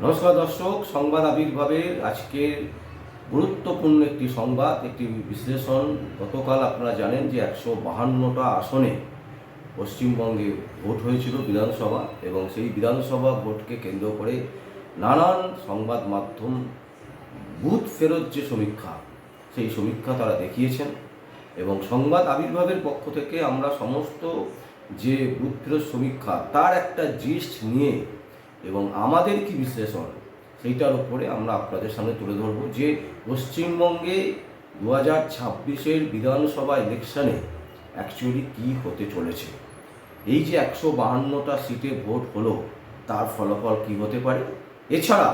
নমস্কার দর্শক, সংবাদ আবির্ভাবের আজকের গুরুত্বপূর্ণ একটি সংবাদ, একটি বিশ্লেষণ। গতকাল আপনারা জানেন যে 152টা আসনে পশ্চিমবঙ্গে ভোট হয়েছিল বিধানসভা, এবং সেই বিধানসভা ভোটকে কেন্দ্র করে নানান সংবাদ মাধ্যম বুথ ফেরত যে সমীক্ষা, সেই সমীক্ষা তারা দেখিয়েছেন। এবং সংবাদ আবির্ভাবের পক্ষ থেকে আমরা সমস্ত যে বুথ ফেরত সমীক্ষা তার একটা জিস্ট নিয়ে এবং আমাদের কি বিশ্লেষণ সেইটার উপরে আমরা আপনাদের সামনে তুলে ধরব যে পশ্চিমবঙ্গে 2026-এর বিধানসভা ইলেকশনে অ্যাকচুয়ালি কী হতে চলেছে। এই যে 152টা সিটে ভোট হলো, তার ফলাফল কী হতে পারে। এছাড়া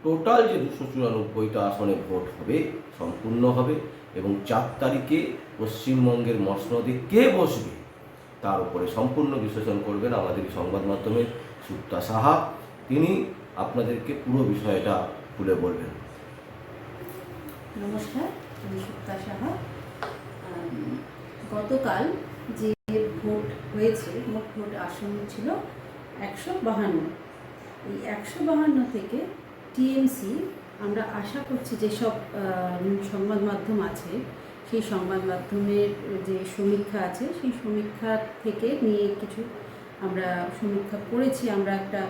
টোটাল যে 294টা আসনে ভোট হবে সম্পূর্ণ হবে, এবং 4 তারিখে পশ্চিমবঙ্গের মসনদে কে বসবে তার উপরে সম্পূর্ণ বিশ্লেষণ করবেন আমাদের সংবাদ মাধ্যমের সুপ্তা সাহা। তিনি আপনাদেরকে পুরো বিষয়টা খুলে বলবেন। নমস্কার, আমি সুপ্তা সাহা। গতকাল যে ভোট হয়েছে, মোট ভোট আসন ছিল 152। এই 152 থেকে টিএমসি, আমরা আশা করছি যেসব সংবাদ মাধ্যম আছে সেই সংবাদ মাধ্যমের যে সমীক্ষা আছে সেই সমীক্ষা থেকে নিয়ে কিছু আমরা সমীক্ষা করেছি, আমরা একটা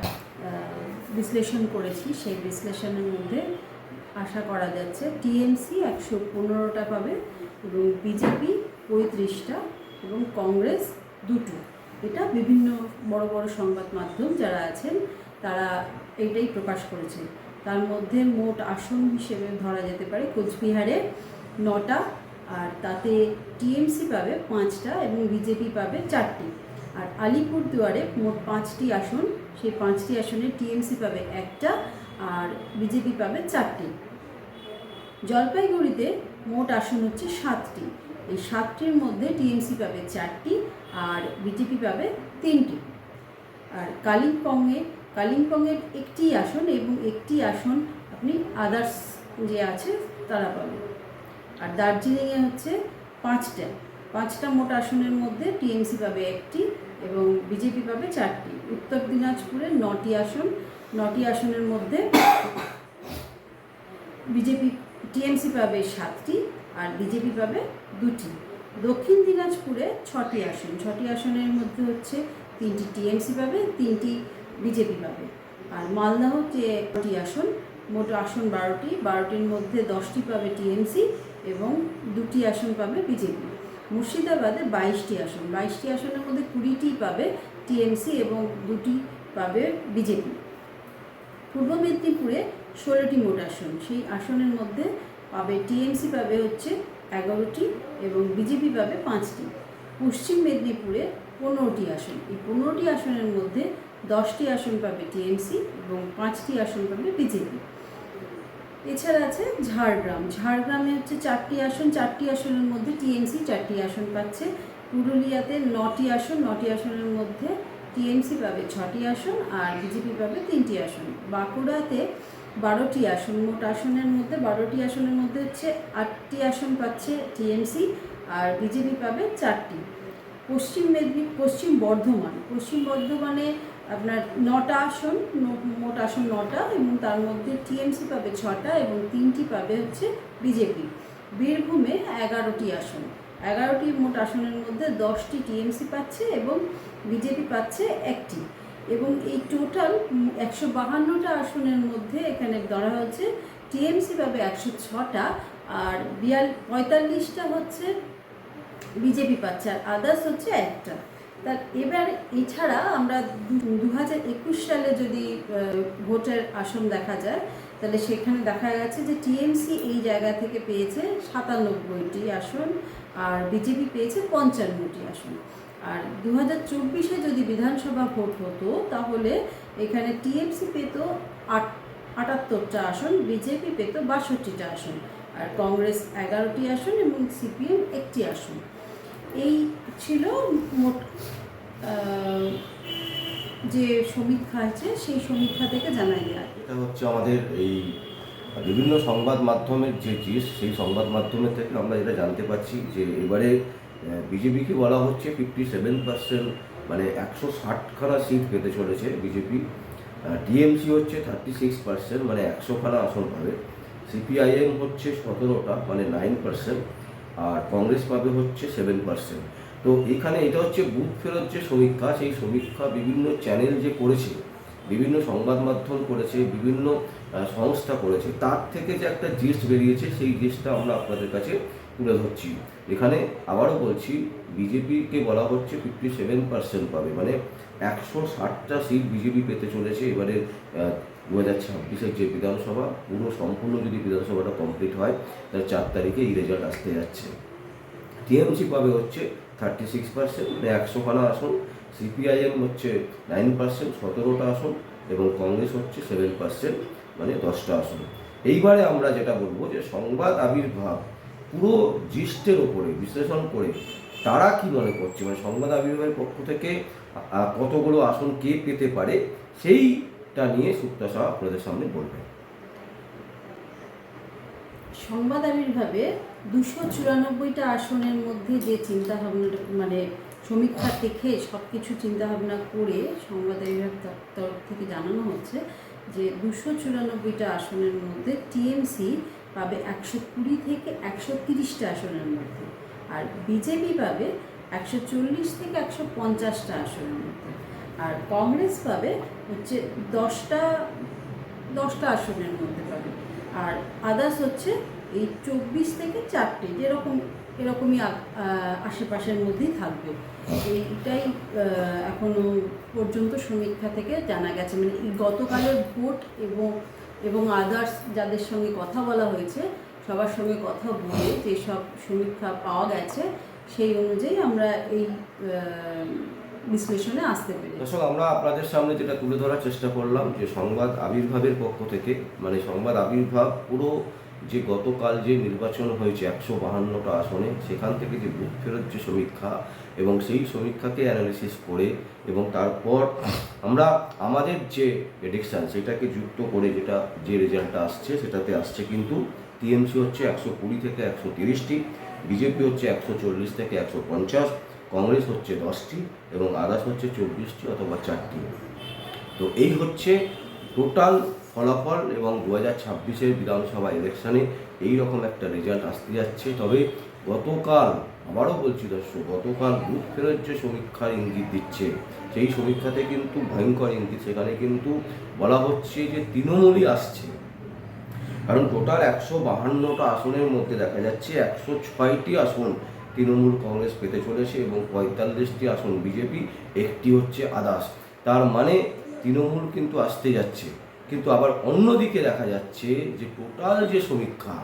বিশ্লেষণ করেছি। সেই বিশ্লেষণের মধ্যে আশা করা যাচ্ছে টিএমসি 115টা পাবে, এবং বিজেপি 35টা, এবং কংগ্রেস 2টো। এটা বিভিন্ন বড় বড় সংবাদ মাধ্যম যারা আছেন তারা এটাই প্রকাশ করেছে। তার মধ্যে মোট আসন হিসেবে ধরা যেতে পারে কোচবিহারে 9টা, আর তাতে টিএমসি পাবে 5টা এবং বিজেপি পাবে 4টি। আর আলিপুরদুয়ারে মোট 5টি আসন, সেই 5টি আসনে টিএমসি পাবে 1টা আর বিজেপি পাবে 4টি। জলপাইগুড়িতে মোট আসন হচ্ছে 7টি, এই 7টির মধ্যে টিএমসি পাবে 4টি আর বিজেপি পাবে 3টি। আর কালিম্পংয়ের একটি আসন এবং একটি আসন আপনি আদার্স যে আছে তারা পাবে। আর দার্জিলিংয়ে হচ্ছে 5টা মোট আসনের মধ্যে টিএমসি পাবে 1টি এবং বিজেপি পাবে 4টি। উত্তর দিনাজপুরে 9টি আসনের মধ্যে টিএমসি পাবে 7টি আর বিজেপি পাবে 2টি। দক্ষিণ দিনাজপুরে 6টি আসনের মধ্যে হচ্ছে 3টি টিএমসি পাবে, 3টি বিজেপি পাবে। আর মালদহ যে 10টি আসন, মোট আসন 12টির মধ্যে 10টি পাবে টিএমসি এবং 2টি আসন পাবে বিজেপি। মুর্শিদাবাদে 22টি আসনের মধ্যে 20টি পাবে টিএমসি এবং 2টি পাবে বিজেপি। পূর্ব মেদিনীপুরে 16টি মোট আসন, সেই আসনের মধ্যে পাবে টিএমসি পাবে হচ্ছে 11টি এবং বিজেপি পাবে 5টি। পশ্চিম মেদিনীপুরে 15টি আসন, এই 15টি আসনের মধ্যে 10টি আসন পাবে টিএমসি এবং 5টি আসন পাবে বিজেপি। এছাড়া আছে ঝাড়গ্রামে হচ্ছে 4টি আসনের মধ্যে টিএমসি 4টি আসন পাচ্ছে। পুরুলিয়াতে 9টি আসনের মধ্যে টিএমসি পাবে 6টি আসন আর বিজেপি পাবে 3টি আসন। বাঁকুড়াতে 12টি আসন, মোট আসনের মধ্যে 12টি আসনের মধ্যে হচ্ছে 8টি আসন পাচ্ছে টিএমসি আর বিজেপি পাবে 4টি। পশ্চিম বর্ধমানে আপনার 9টা আসন, মোট আসন 9টা এবং তার মধ্যে টিএমসি পাবে 6টা এবং 3টি পাবে হচ্ছে বিজেপি। বীরভূমে 11টি মোট আসনের মধ্যে 10টি টিএমসি পাচ্ছে এবং বিজেপি পাচ্ছে 1টি। এবং এই টোটাল 152টা আসনের মধ্যে এখানে ধরা হচ্ছে টিএমসি পাবে 106টা আর 45টা হচ্ছে বিজেপি পাচ্ছে আর আদার্স হচ্ছে 1টা। তার এবার এছাড়া আমরা 2021 সালে যদি ভোটের আসন দেখা যায় তাহলে সেখানে দেখা গেছে যে টিএমসি এই জায়গা থেকে পেয়েছে 97টি আসন আর বিজেপি পেয়েছে 55টি আসন। আর 2024-এ যদি বিধানসভা ভোট হতো তাহলে এখানে টিএমসি পেত 78টা আসন, বিজেপি পেত 62টা আসন আর কংগ্রেস 11টি আসন এবং সিপিএম 1টি আসন। এই ছিল মোট যে সমীক্ষা আছে সেই সমীক্ষা থেকে জানা যায়। এটা হচ্ছে আমাদের এই বিভিন্ন সংবাদ মাধ্যমের যে জিস, সেই সংবাদ মাধ্যমের থেকে আমরা যেটা জানতে পারছি যে এবারে বিজেপিকে বলা হচ্ছে 57%, মানে 160খানা সিট পেতে চলেছে বিজেপি। টিএমসি হচ্ছে 36%, মানে 100খানা আসন পাবে। সিপিআইএম হচ্ছে 17টা, মানে 9%, আর কংগ্রেস পাবে হচ্ছে 7%। তো এখানে এটা হচ্ছে বুথ ফেরত যে সমীক্ষা, সেই সমীক্ষা বিভিন্ন চ্যানেল যে করেছে, বিভিন্ন সংবাদ মাধ্যম করেছে, বিভিন্ন সংস্থা করেছে, তার থেকে যে একটা জিস্ট বেরিয়েছে, সেই জিস্টটা আমরা আপনাদের কাছে তুলে ধরছি। এখানে আবারও বলছি, বিজেপিকে বলা হচ্ছে 57% পাবে, মানে 160টা সিট বিজেপি পেতে চলেছে এবারে 2026-এর যে বিধানসভা, পুরো সম্পূর্ণ যদি বিধানসভাটা কমপ্লিট হয়, তাহলে 4 তারিখে এই রেজাল্ট আসতে যাচ্ছে। টিএমসি পাবে হচ্ছে 36%, মানে 100খানা আসন। সিপিআইএম হচ্ছে 9%, 17টা আসন, এবং কংগ্রেস হচ্ছে 7%, মানে 10টা আসন। এইবারে আমরা যেটা বলবো যে সংবাদ আবির্ভাব পুরো জিস্টের ওপরে বিশ্লেষণ করে তারা কি মনে করছে, মানে সংবাদ আবির্ভাবের পক্ষ থেকে কতগুলো আসন কে পেতে পারে, সেইটা নিয়ে সুপ্তা সাহা আপনাদের সামনে বলবেন। সংবাদ আবির্ভাবে 294টা আসনের মধ্যে যে চিন্তাভাবনাটা, মানে সমীক্ষা দেখে সব কিছু চিন্তাভাবনা করে সংবাদ আবির্ভাব তরফ থেকে জানানো হচ্ছে যে 294টা আসনের মধ্যে টিএমসি পাবে 120 থেকে 130টা আসনের মধ্যে, আর বিজেপি পাবে 140 থেকে 150টা আসনের মধ্যে, আর কংগ্রেস পাবে হচ্ছে 10টা আসনের মধ্যে পাবে, আর আদার্স হচ্ছে এই 24 থেকে 4টে, এরকমই আশেপাশের মধ্যেই থাকবে। এইটাই এখনো পর্যন্ত সমীক্ষা থেকে জানা গেছে, মানে এই গতকালের ভোট এবং আদার্স যাদের সঙ্গে কথা বলা হয়েছে, সবার সঙ্গে কথা বলে যেসব সমীক্ষা পাওয়া গেছে, সেই অনুযায়ী আমরা এই বিশ্লেষণে আসতে পেরেছি। দর্শক, আমরা আপনাদের সামনে যেটা তুলে ধরার চেষ্টা করলাম যে সংবাদ আবির্ভাবের পক্ষ থেকে, মানে সংবাদ আবির্ভাব পুরো যে গতকাল যে নির্বাচন হয়েছে 152টা আসনে, সেখান থেকে যে বুথ ফেরত যে সমীক্ষা, এবং সেই সমীক্ষাকে অ্যানালিসিস করে, এবং তারপর আমরা আমাদের যে প্রেডিকশান সেটাকে যুক্ত করে যে রেজাল্টটা আসছে, সেটাতে আসছে কিন্তু টিএমসি হচ্ছে 120 থেকে 130টি, বিজেপি হচ্ছে 140 থেকে 150, কংগ্রেস হচ্ছে 10টি, এবং আদার্স হচ্ছে 24টি অথবা 4টি। তো এই হচ্ছে টোটাল ফলাফল, এবং 2026-এর বিধানসভা ইলেকশানে এই রকম একটা রেজাল্ট আসতে যাচ্ছে। তবে গতকাল, আবারও বলছি দর্শক, গতকাল বুথ ফেরত যে সমীক্ষার ইঙ্গিত দিচ্ছে, সেই সমীক্ষাতে কিন্তু ভয়ঙ্কর ইঙ্গিত। সেখানে কিন্তু বলা হচ্ছে যে তৃণমূলই আসছে, কারণ টোটাল 152টা আসনের মধ্যে দেখা যাচ্ছে 106টি আসন তৃণমূল কংগ্রেস পেতে চলেছে, এবং 45টি আসন বিজেপি, একটি হচ্ছে আদার্স। তার মানে তৃণমূল কিন্তু আসতে যাচ্ছে। কিন্তু আবার অন্যদিকে দেখা যাচ্ছে যে টোটাল যে সমীক্ষা,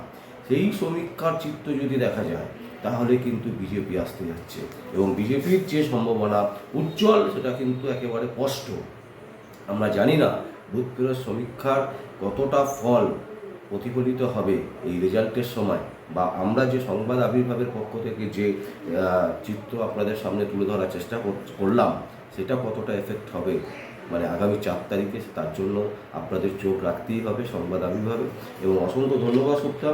সেই সমীক্ষার চিত্র যদি দেখা যায়, তাহলে কিন্তু বিজেপি আসতে যাচ্ছে, এবং বিজেপির যে সম্ভাবনা উজ্জ্বল, সেটা কিন্তু একেবারে স্পষ্ট। আমরা জানি না বুথ ফেরত সমীক্ষার কতটা ফল প্রতিফলিত হবে এই রেজাল্টের সময়, বা আমরা যে সংবাদ আবির্ভাবের পক্ষ থেকে যে চিত্র আপনাদের সামনে তুলে ধরার চেষ্টা করলাম, সেটা কতটা এফেক্ট হবে মানে আগামী 4 তারিখে, তার জন্য আপনাদের চোখ রাখতেই হবে সংবাদ আবির্ভাবে। এবং অসংখ্য ধন্যবাদ সুপ্তা,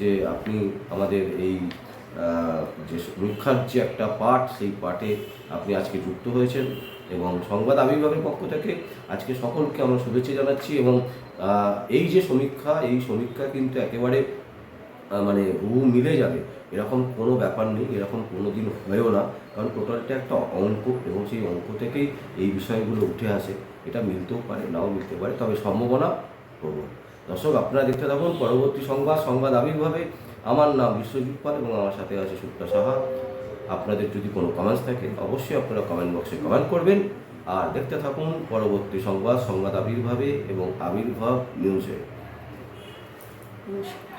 যে আপনি আমাদের এই যে সমীক্ষার যে একটা পার্ট, সেই পার্টে আপনি আজকে যুক্ত হয়েছেন, এবং সংবাদ আবির্ভাবের পক্ষ থেকে আজকে সকলকে আমরা শুভেচ্ছা জানাচ্ছি। এবং এই যে সমীক্ষা, এই সমীক্ষা কিন্তু একেবারে মানে হুবহু মিলে যাবে এরকম কোনো ব্যাপার নেই, এরকম কোনো দিন হয়েও না, কারণ টোটালটা একটা অঙ্ক, এবং সেই অঙ্ক থেকেই এই বিষয়গুলো উঠে আসে। এটা মিলতেও পারে, নাও মিলতে পারে, তবে সম্ভাবনা প্রবল। দর্শক, আপনারা দেখতে থাকুন পরবর্তী সংবাদ আবির্ভাবে। আমার নাম বিশ্বজিৎ পাল, এবং আমার সাথে আছে সুপ্তা সাহা। আপনাদের যদি কোনো কমেন্টস থাকে, অবশ্যই আপনারা কমেন্ট বক্সে কমেন্ট করবেন, আর দেখতে থাকুন পরবর্তী সংবাদ আবির্ভাবে এবং আবির্ভাব নিউজে। নমস্কার।